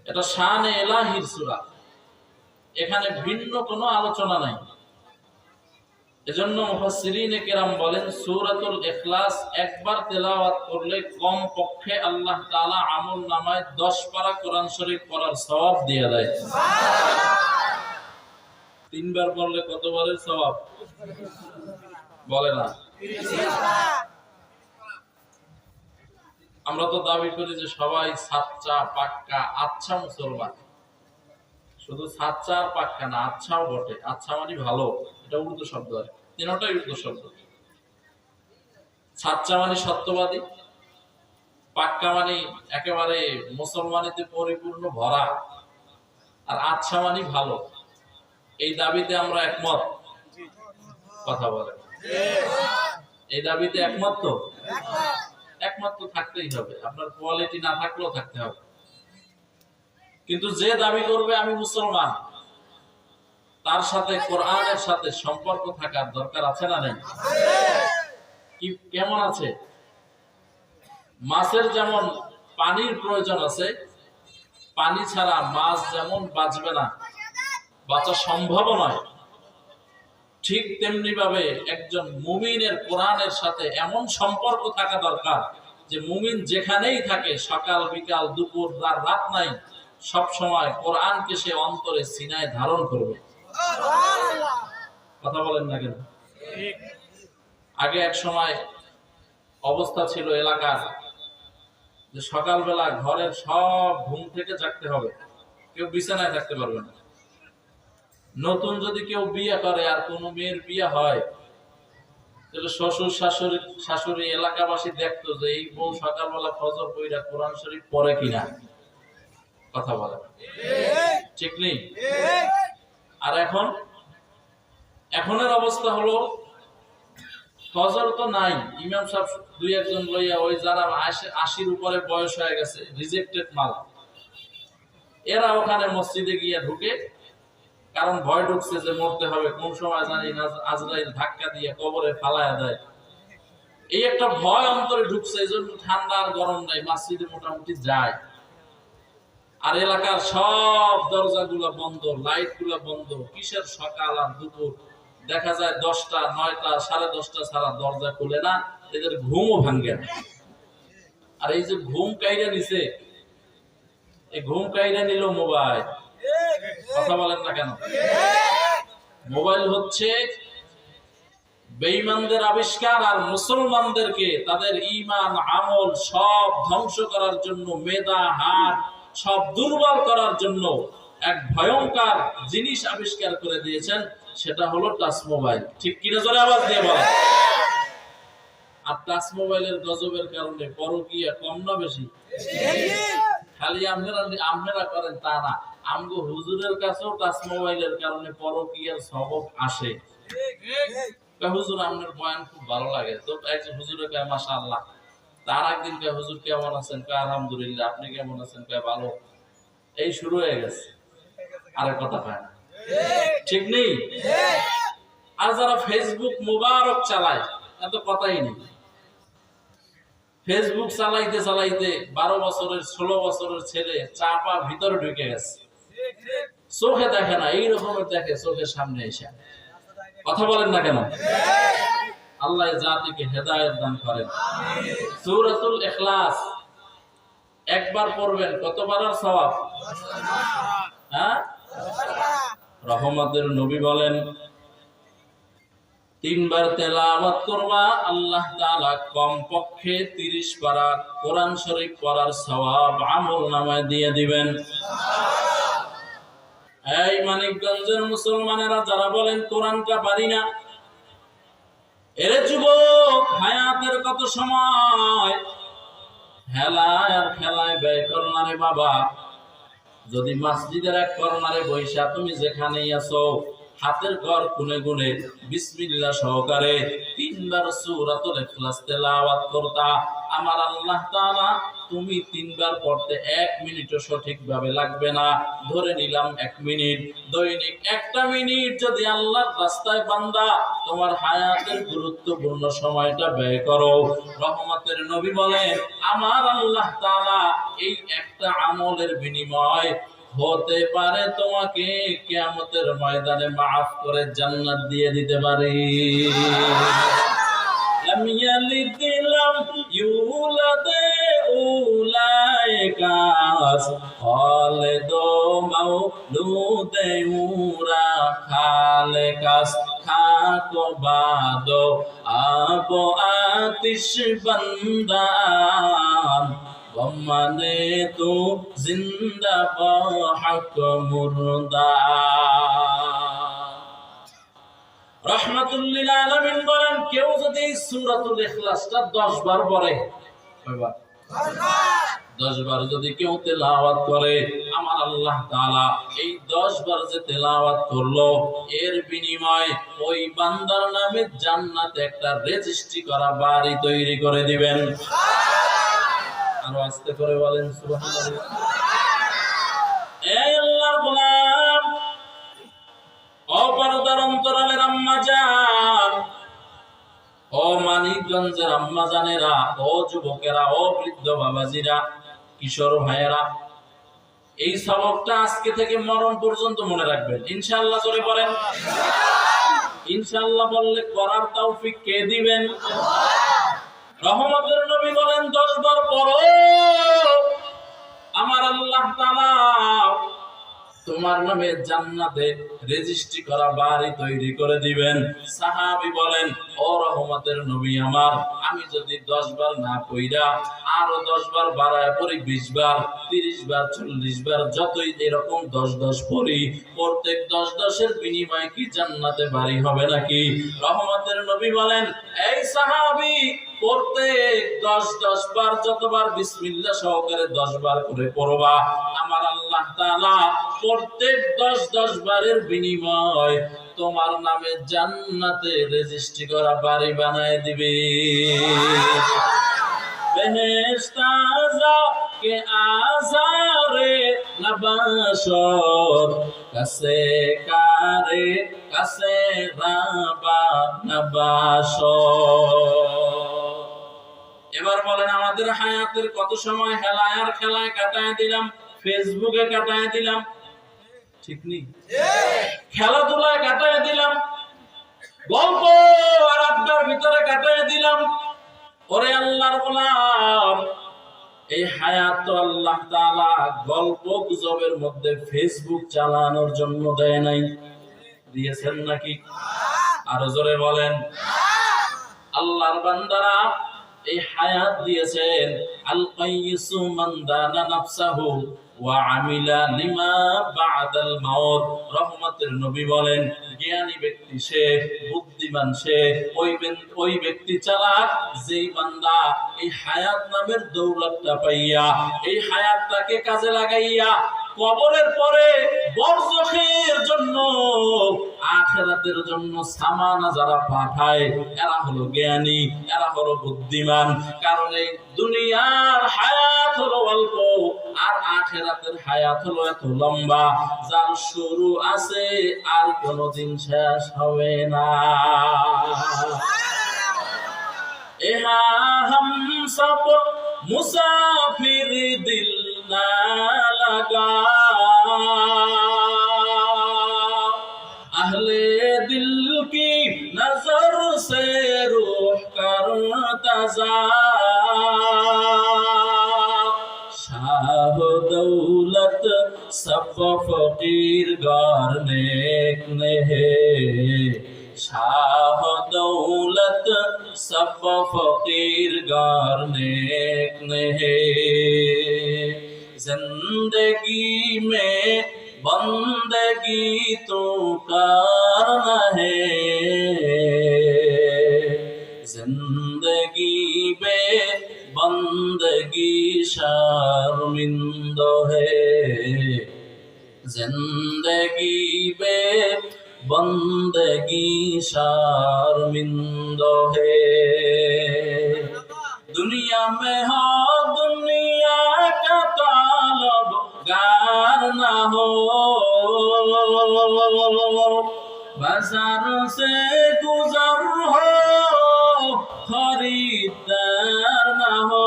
এটা শানে ইলাহির সূরা, এখানে ভিন্ন কোনো আলোচনা নাই। এজন্য মুফাসসিরিনে কেরাম বলেন সূরাতুল ইখলাস একবার তেলাওয়াত করলে কম পক্ষে আল্লাহ তাআলা আমলনামায় 10 পারা কোরআন শরীফ পড়ার সওয়াব দিয়ে দেয়। তিনবার পড়লে কতবারের সওয়াব বলে না? আমরা তো দাবি করি যে সবাই সাচ্চা পাক্কা আচ্ছা মুসলমান। শুধু সাচ্চা আর পাক্কা না, আচ্ছাও বটে। আচ্ছা মানে ভালো, এটা উর্দু শব্দ, আর তিনটাই উর্দু শব্দ। সাচ্চা মানে সত্যবাদী, পাক্কা মানে একেবারে মুসলমানিতে পরিপূর্ণ ভরা, আর আচ্ছা মানে ভালো। এই দাবিতে আমরা একমত। কথা বলে এই দাবিতে একমত তো? একমত তো থাকতেই হবে, আপনার কোয়ালিটি না থাকলেও থাকতে হবে। কিন্তু যে দাবি করবে আমি মুসলমান, তার সাথে কোরআনের সাথে সম্পর্ক থাকার দরকার আছে না নেই? কি কেমন আছে? মাছের যেমন পানির প্রয়োজন আছে, পানি ছাড়া মাছ যেমন বাঁচবে না, বাঁচা সম্ভব নয়, ঠিক তেমনি ভাবে একজন মুমিনের কোরআনের সাথে এমন সম্পর্ক থাকা দরকার যে মুমিন যেখানেই থাকে, সকাল বিকাল দুপুর রাত নাই, সব সময় কোরআনকে সে অন্তরে সিনায় ধারণ করবে। কথা বলেন না কেন? আগে এক সময় অবস্থা ছিল এলাকার যে সকালবেলা ঘরের সব ঘুম থেকে জাগতে হবে, কেউ বিছানায় থাকতে পারবে না। নতুন যদি কেউ বিয়ে করে আর কোন মেয়ের বিয়ে হয়, তাহলে শ্বশুর শাশুড়ি এলাকাবাসী দেখতো যে এই বউ সকালবেলা ফজর পড়া কোরআন শরীফ পড়ে কিনা। কথা বলে ঠিক নেই? আর এখনের অবস্থা হলো ফজর তো নাই, ইমাম সাহেব দুই একজন লইয়া, ওই যারা 80-র উপরে বয়স হয়ে গেছে, রিজেক্টেড মাল, এরা ওখানে মসজিদে গিয়ে ঢুকে, কারণ ভয় ঢুকছে যে মরতে হবে, কোন সময় জানি না আজরাইল ধাক্কা দিয়ে কবরে ফালায়া দেয়, এই একটা ভয় অন্তরে ঢুকছে। এই জন্য ঠান্ডা আর গরম নাই, মসজিদে মোটামুটি যায়। আর এলাকার সব দরজাগুলো বন্ধ, লাইট গুলা বন্ধ। কিসের সকাল আর দুপুর? দেখা যায় 10টা 9টা 10:30 ছাড়া দরজা খুলে না, এদের ঘুমও ভাঙ্গে না। আর এই যে ঘুম কাইরা নিছে, এই ঘুম কাইরা নিল মোবাইল। কথা বলেন না কেন? মোবাইল হচ্ছে বেঈমানদের আবিষ্কার, আর মুসলমানদেরকে তাদের ঈমান আমল সব ধ্বংস করার জন্য, মেধা হাত সব দুর্বল করার জন্য এক ভয়ঙ্কর জিনিস আবিষ্কার করে দিয়েছেন, সেটা হলো টাচ মোবাইল। ঠিক কিনা? জোরে আওয়াজ দিয়ে বলেন। আর টাচ মোবাইলের গজবের কারণে পরকীয়া কম না বেশি? খালি আপনারা করেন তা না, আমগো হুজুরের কাছেও টাচ মোবাইলের কারণে পরকীয়ার সবক আসে। হুজুর আপনার বয়ান খুব ভালো লাগে, তো একজন হুজুরে কয় মাশাআল্লাহ, তার একদিন কয় হুজুর কেমন আছেন, কয় আলহামদুলিল্লাহ, আপনি কেমন আছেন, কয় ভালো। এই শুরু হয়ে গেছে, আর কথা পায় না। ঠিক নেই? আর যারা ফেসবুক মোবারক চালায়, এত কথাই নেই। ফেসবুক চালাইতে চালাইতে 12 বছরের 16 বছরের ছেলে চাপা ভিতরে ঢুকে গেছে, চোখে দেখে না, এই রকমের দেখে চোখের সামনে এসে। কথা বলেন না কেন? আল্লাহ জাতিকে হেদায়েত দান করেন। সূরাতুল ইখলাস একবার পড়বেন, কতবারের সওয়াব? হ্যাঁ, রহমতের নবী বলেন 3 বার তেলাওয়াত করবা, আল্লাহ তাআলা কমপক্ষে 30 পারা কোরআন শরীফ পড়ার সওয়াব আমলনামায় দিয়ে দিবেন। এই মানিকগঞ্জের মুসলমানেরা যারা বলেন কোরআনটা পারি না, এরে যুবক, হায়াতের কত সময় হেলায় আর খেলায় ব্যয় করলা রে বাবা। যদি মসজিদের এক কর্নারে বৈশা তুমি যেখানেই আছো, হাতের ঘর গুনে গুনে বিসমিল্লাহ সহকারে 3 বার সূরাতুল ইখলাস তেলাওয়াত করতা, আমার আল্লাহ তাআলা তুমি 3 বার পড়তে 1 মিনিটও সঠিকভাবে লাগবে না, ধরে নিলাম 1 মিনিট। দৈনিক 1টা মিনিট যদি আল্লাহর রাস্তায় বান্দা তোমার হায়াতের গুরুত্বপূর্ণ সময়টা ব্যয় করো, রহমতের নবী বলেন আমার আল্লাহ তাআলা এই একটা আমলের বিনিময় হতে পারে তোমাকে কিয়ামতের ময়দানে মাফ করে জান্নাত দিয়ে দিতে পারে। لم يلد لم يولد أولئك خالد مولود يورا خالقاس খাকো বাদো আবো আতিশ বন্দান মানে তো জিন্দা হক মুর্দা। রাহমাতুল আলামিন বলেন কেউ যদি সূরাতুল ইখলাসটা 10 বার পড়ে, কয়বার? 10 বার যদি কেউ তেলাওয়াত করে, আমার আল্লাহ তাআলা এই 10 বার যে তেলাওয়াত করলো এর বিনিময়ে ওই বান্দার নামে জান্নাতে একটা রেজিস্ট্রি করা বাড়ি তৈরি করে দিবেন। আরো আস্তে করে বলেন সুবহানাল্লাহ। এই আল্লাহর গোলাম, অপরদার অন্তরালের আম্মা জান, ও মানিকগঞ্জের আম্মা জানেরা, ও যুবকেরা, ও বৃদ্ধ বাবাজিরা, কিশোর ভাইয়েরা, এই সবকটা আজকে থেকে মরণ পর্যন্ত মনে রাখবেন ইনশাআল্লাহ। জোরে বলেন ইনশাআল্লাহ। বললে করার তৌফিক কে দিবেন? রহমতের নবী বলেন 10 বার পড়ো, আমার আল্লাহ তাআলা তোমার নামে জান্নাতে রেজিস্ট্রি করা বাড়ি তৈরি করে দিবেন। সাহাবী বলেন ও রহমতের নবী আমার, আমি যদি 10 বার না পড়া আরো 10 বার বাড়ায় পড়ি, 20 বার, 30 বার, 40 বার, যতই এরকম 10 পড়ি, প্রত্যেক 10 এর বিনিময়ে কি জান্নাতে বাড়ি হবে নাকি? রহমতের নবী বলেন এই সাহাবী, প্রত্যেক 10 বার যতবার বিসমিল্লাহ সহকারে 10 বার করে পড়বা, আমার আল্লাহ তাআলা প্রত্যেক 10 বারের বিনিময় তোমার নামে জান্নাতে রেজিস্ট্রি করা বাড়ি বানায় দিবে। বেহেশত আযা কে আযারে নবাশর কাসে কারে কাসে রাবা নবাশর। এবার বলেন আমাদের হায়াতের কত সময় হেলায় আর খেলায় কাটায় দিলাম, ফেসবুকে কাটায় দিলাম, ঠিক নেই? খেলাধুলায় কাটায় দিলাম, গল্প আর আড্ডার ভিতরে কাটায় দিলাম। ওরে আল্লাহর গোলাম, এই হায়াত তো আল্লাহ তাআলা গল্প গুজবের মধ্যে ফেসবুক চালানোর জন্য দেয় নাই, দিয়েছেন নাকি? আরো জোরে বলেন। আল্লাহর বান্দারা এই হায়াত দিয়েছেন আল কাইয়িসু মান দানা নাফসাহু ওয়া আমিলা লিমা বাদাল মাউত। রহমতের নবী বলেন জ্ঞানী ব্যক্তি সে, বুদ্ধিমান সে, ওই ব্যক্তি চালাক যেই বান্দা এই হায়াত নামের দৌলতটা পাইয়া, এই হায়াতটাকে কাজে লাগাইয়া কবরের পরে বরজখের জন্য, আখিরাতের জন্য সামানা যারা পাঠায়, এরা হলো জ্ঞানী, এরা হলো বুদ্ধিমান। কারণ এই দুনিয়ার হায়াত হলো অল্প আর আখিরাতের হায়াত হলো এত লম্বা, যার শুরু আছে আর কোনোদিন শেষ হবে না। এহা হাম সব মুসাফির দিল না লাগা, আহলে দিল কি নজর সে রূহ কর তাজা, শাহ দৌলত সব ফকির গর নেক নেহে, শাহ দৌলত সব ফকির গর नेक नहीं। जिंदगी में बंदगी तो करना है, जिंदगी में बंदगी शर्मिंदा है, जिंदगी में बंदगी शर्मिंदा है। दुनिया में हो दुनिया का तालब गार ना हो, बाजार से गुजर हो खरीदार ना हो।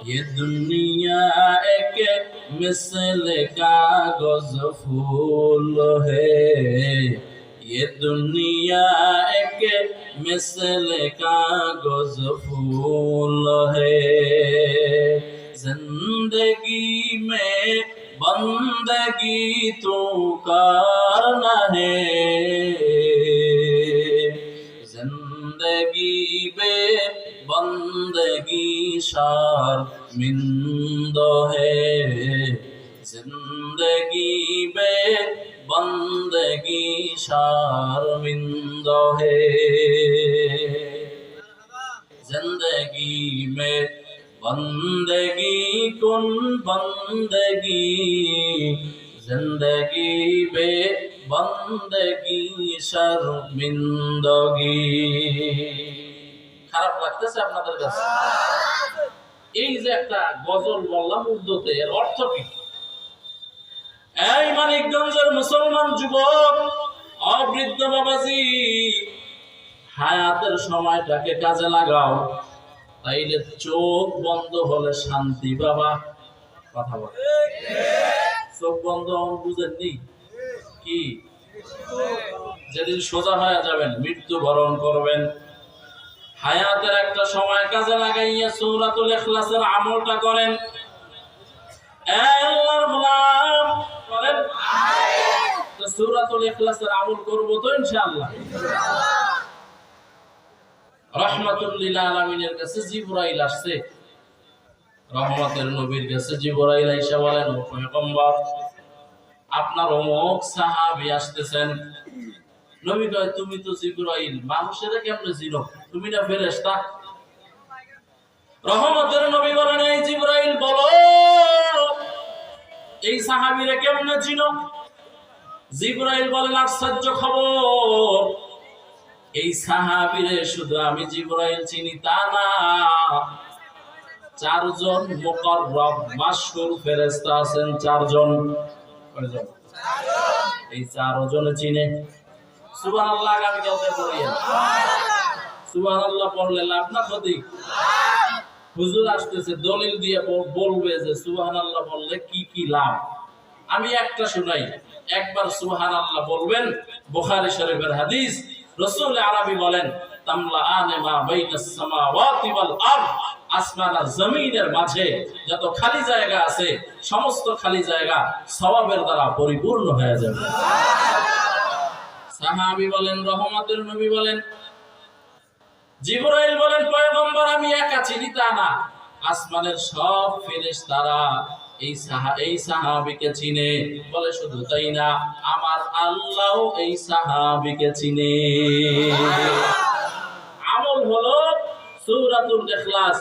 ये दुनिया एक मिसल कागज फूल है, ये दुनिया एक मिसल कागज फूल है। जिंदगी में बंदगी तू करना है, जिंदगी में बंदगी शर्मिंद है, जिंदगी में बंदगी शर्मिंद है। जिंदगी में बंदगी कुन बंदगी, जिंदगी में बंदगी शर्मिंदगी। খারাপ লাগতেছে আপনাদের কাছে? এই যে একটা গজল বললাম উর্দুতে, এর অর্থ কি? এই মানিকগঞ্জের মুসলমান যুবক, অবৃদ্ধ বাবাজি, হায়াতের সময়টাকে কাজে লাগাও, তাইলে চোখ বন্ধ হলে শান্তি বাবা। কথা বলে চোখ বন্ধ বুঝেননি কি? যেদিন সোজা হয়ে যাবেন, মৃত্যুবরণ করবেন, হায়াতের একটা সময় কাজে লাগাইয়া সূরাতুল ইখলাসের আমলটা করেন। আল্লাহর গোলাম করেন তো সূরাতুল ইখলাসের আমল করব তো ইনশাআল্লাহ। রাহমাতুল লিল আলামিনের কাছে জিবরাইল আসছে, রহমতের নবীর কাছে জিবরাইল আইসা বলেন, ও পয়গম্বর, আপনার অমুক সাহাবী আসতেছেন। নবী কয়, তুমি তো জিবরাইল, মানুষের কেমনে চিনো? তুমি না ফেরেশতা? রহমতের নবী বলেন, এই জিবরাইল বলো, এই সাহাবীরে কেমনে চিনো? জিবরাইল বলেন, আশ্চর্য খবর, এই সাহাবীরে শুধু আমি জিবরাইল চিনি তা না, চারজন মুকাররব মাশহুর ফেরেশতা আছেন, চারজন। কয়জন? এই চারজনে চিনে। সুবহানাল্লাহ। আগামী কালকে পড়িয়েন সুবহানাল্লাহ, পড়লে লাভ না ক্ষতি? হুজুর আসতেছে দলিল দিয়ে বলবে যে সুবহানাল্লাহ বললে কি কি লাভ। আমি একটা শুনাই, একবার সুবহানাল্লাহ বলবেন, বুখারী শরীফের হাদিস, রাসূল আরবি বলেন, তামলাআনে মা বাইনাস সামাওয়াতি ওয়াল আরদ, আসমান আর জমিনের মাঝে যত খালি জায়গা আছে, সমস্ত খালি জায়গা সওয়াবের দ্বারা পরিপূর্ণ হয়ে যাবে। সাহাবী বলেন, রহমতের নবী বলেন, জিবরাইল বলেন, পয়গম্বর, আমি একা চিনি তা না, আসমানের সব ফেরেশতারা এই সাহাবীকে চিনে। বলে, শুধু তাই না, আমার আল্লাহও এই সাহাবীকে চিনে। আমল হলো সূরাতুল ইখলাস।